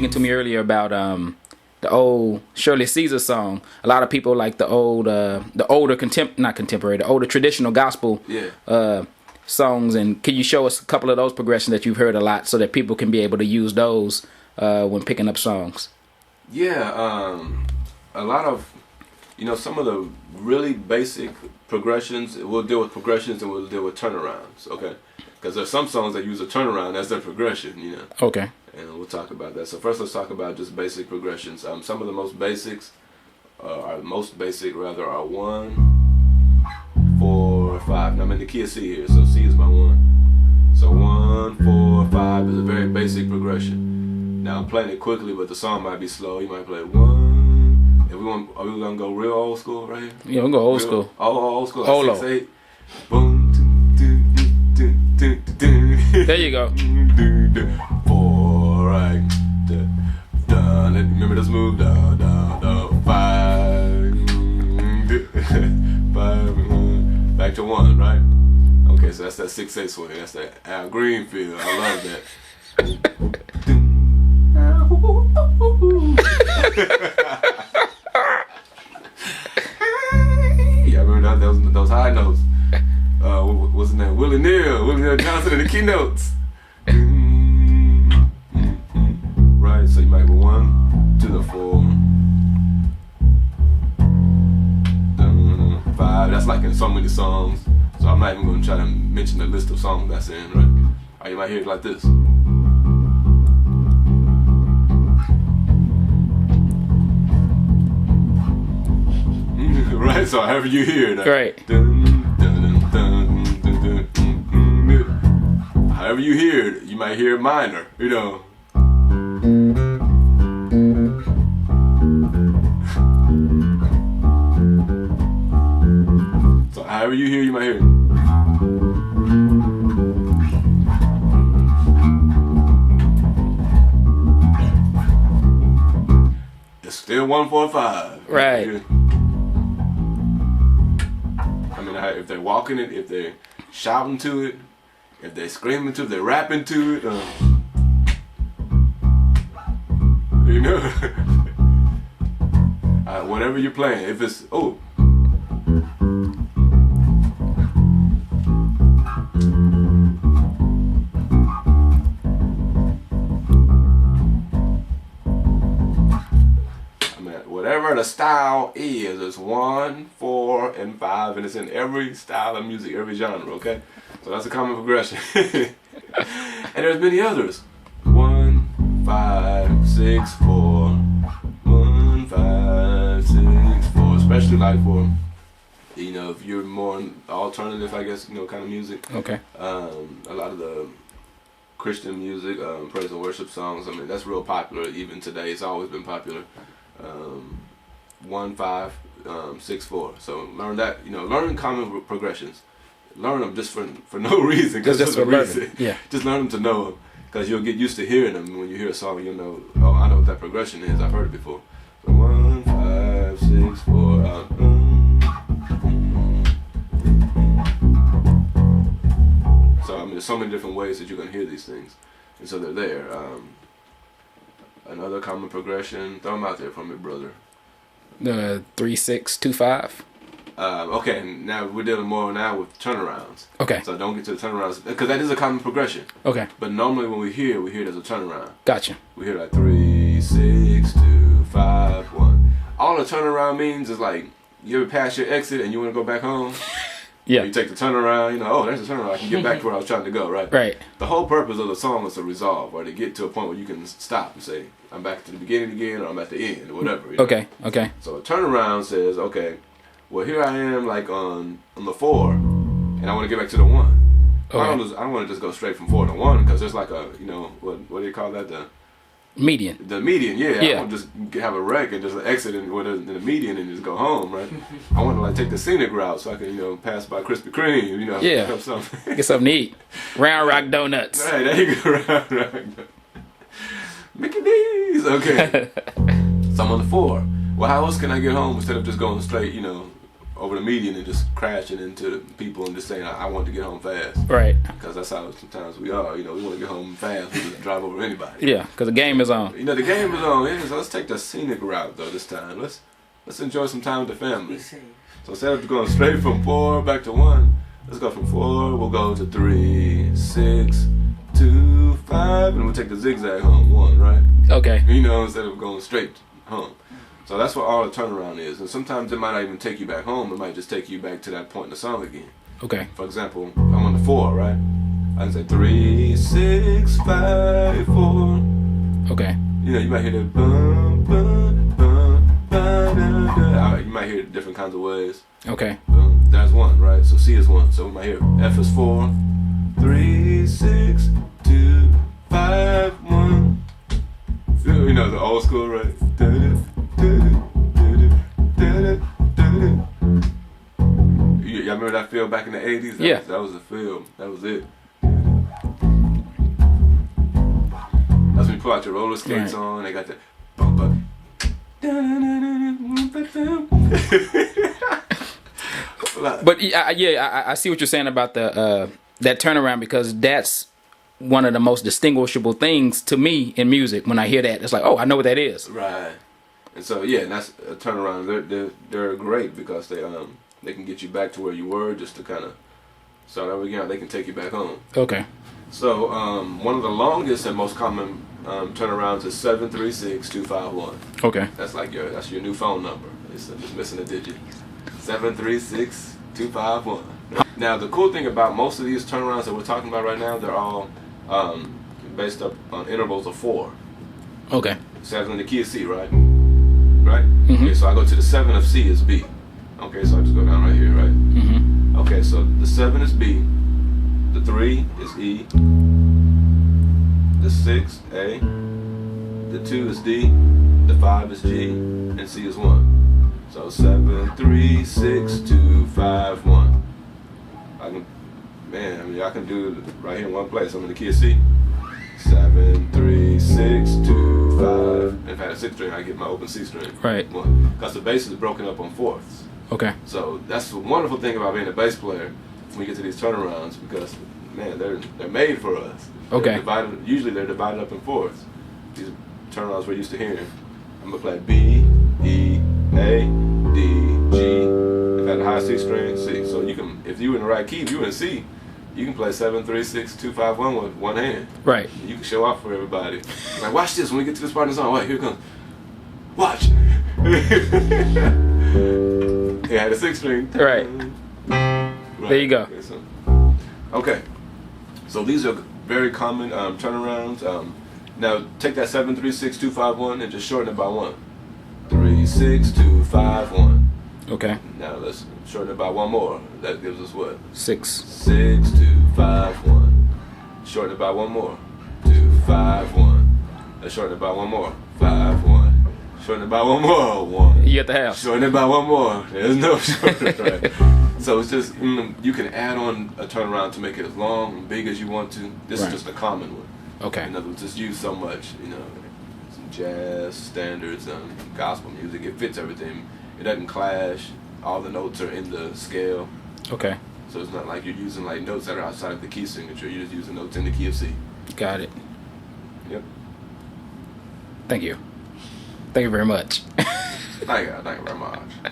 speaking to me earlier about the old Shirley Caesar song. A lot of people like the older the older traditional gospel songs. And can you show us a couple of those progressions that you've heard a lot, so that people can be able to use those when picking up songs? Yeah, a lot of, some of the really basic progressions. We'll deal with progressions and we'll deal with turnarounds. Okay, because there's some songs that use a turnaround as their progression. Okay. And we'll talk about that. So first, let's talk about just basic progressions. Some of the most basics, are 1, 4, 5. Now I'm in the key of C here, so C is my 1. So 1, 4, 5 is a very basic progression. Now I'm playing it quickly, but the song might be slow. You might play 1. Are we gonna go real old school right here? Yeah, we'll go old school. Old school. Hold 6, 8. Boom. There you go. 4, right. Done. Remember this move? 5. 5. Back to 1, right? Okay, so that's that 6/8 swing. That's that Al Green feel. I love that. Yeah, I remember those high notes. What's his name? Willie Neal Johnson in the keynotes. Right, so you might go 1 to the 4. 5. That's like in so many songs. So I'm not even going to try to mention the list of songs that's in, right? Or you might hear it like this. Right, so however you hear that. Right. However you hear it, you might hear it minor, So however you hear, you might hear it. It's still 1, 4, 5. Right. I mean, if they're walking it, if they're shouting to it, if they're screaming to it, if they're rapping to it, whatever you're playing, if it's, whatever the style is, it's 1, 4, and 5, and it's in every style of music, every genre, okay? So that's a common progression. And there's many others. 1, 5, 6, 4. 1, 5, 6, 4. Especially like for, if you're more alternative, I guess, kind of music. Okay. A lot of the Christian music, praise and worship songs, I mean, that's real popular even today. It's always been popular. 1, 5, 6, 4. So learn that. Learn common progressions. Learn them just for no reason. Just for reason. Yeah. Just learn them to know them, because you'll get used to hearing them. When you hear a song, you'll know. Oh, I know what that progression is. I've heard it before. So 1, 5, 6, 4. So I mean, there's so many different ways that you're gonna hear these things, and so they're there. Another common progression. Throw them out there for me, brother. 3, 6, 2, 5. Okay, now we're dealing more now with turnarounds. Okay. So don't get to the turnarounds, because that is a common progression. Okay. But normally when we hear it as a turnaround. Gotcha. We hear like 3, 6, 2, 5, 1. All a turnaround means is like, you ever pass your exit and you want to go back home? Yeah. You take the turnaround, there's a turnaround. I can get back to where I was trying to go, right? Right. The whole purpose of the song is to resolve, or to get to a point where you can stop and say, I'm back to the beginning again, or I'm at the end, or whatever. Okay. So a turnaround says, okay, well, here I am, like on the 4, and I want to get back to the 1. Okay. I don't want to just go straight from 4 to 1, because there's like a, what do you call that? The median. The median, yeah. Yeah. I want to just have a wreck and just exit in the median and just go home, right? I want to like take the scenic route so I can, pass by Krispy Kreme, Yeah. Get something. Get something to eat. Round Rock Donuts. Right, there you go. Round Rock. Mickey D's. Okay. So I'm on the 4. Well, how else can I get home instead of just going straight, over the median and just crashing into the people and just saying, I want to get home fast. Right. Because that's how sometimes we are. You know, we want to get home fast. We just drive over anybody. Yeah, because the game is on. You know, the game is on. Yeah, so let's take the scenic route, though, this time. Let's enjoy some time with the family. So instead of going straight from 4 back to 1, let's go from 4. We'll go to 3, 6, 2, 5, and we'll take the zigzag home 1, right? Okay. You know, instead of going straight home. So that's what all the turnaround is. And sometimes it might not even take you back home. It might just take you back to that point in the song again. Okay. For example, I'm on the 4, right? I can say 3, 6, 5, 4. Okay. You know, you might hear the bum, bum, bum, ba, da, da. You might hear it different kinds of ways. Okay. That's 1, right? So C is 1. So we might hear F is 4, 3, 6, 2, 5, 1. You know, the old school, right? Y'all remember that feel back in the 80s? Yeah. That was the feel. That was it. That's when you pull out your roller skates on. They got the bump up. But I see what you're saying about the that turnaround, because that's one of the most distinguishable things to me in music. When I hear that, it's like, oh, I know what that is. Right. And so and that's a turnaround. They're great because they can get you back to where you were, just to kind of start over again. They can take you back home. Okay. So one of the longest and most common turnarounds is 736-251. Okay. That's your new phone number. It's just missing a digit. 736-251. Now the cool thing about most of these turnarounds that we're talking about right now, they're all based up on intervals of 4. Okay. 7 in the key of C, right? Right? Mm-hmm. Okay, so I go to the 7 of C is B. Okay, so I just go down right here, right? Mm-hmm. Okay, so the 7 is B, the 3 is E, the 6 A, the 2 is D, the 5 is G, and C is 1. So 7, 3, 6, 2, 5, 1. I can do it right here in one place. I'm in the key of C. 7, 3, 6, 2, 5. If I had a 6th string, I get my open C string. Right. 1. Because the bass is broken up on 4ths. Okay. So that's the wonderful thing about being a bass player when we get to these turnarounds, because they're made for us. Okay. Usually they're divided up in 4ths. These turnarounds we're used to hearing. I'm gonna play B, E, A, D, G. If I had a high C string, C. So you can, if you in the right key, if you in C, you can play 7, 3, 6, 2, 5, 1 with one hand. Right. You can show off for everybody. Like, watch this when we get to this part of the song. Wait, here it comes. Watch. Yeah, I had a 6th string. Right. There you go. Okay. So these are very common turnarounds. Now take that 7, 3, 6, 2, 5, 1 and just shorten it by 1. 3, 6, 2, 5, 1. Okay. Now let's shorten it by 1 more. That gives us what? 6. 6, 2, 5, 1. Shorten it by 1 more. 2, 5, 1. Let's shorten it by 1 more. 5, 1. Shorten it by 1 more. 1. You at the house. Shorten it by 1 more. There's no shorten. Right. So it's just, you can add on a turnaround to make it as long and big as you want to. This is just a common one. Okay. In other words, it's used so much, some jazz, standards, gospel music. It fits everything. It doesn't clash. All the notes are in the scale. Okay. So it's not like you're using like notes that are outside of the key signature. You're just using notes in the key of C. Got it. Yep. Thank you. Thank you very much. Thank you very much.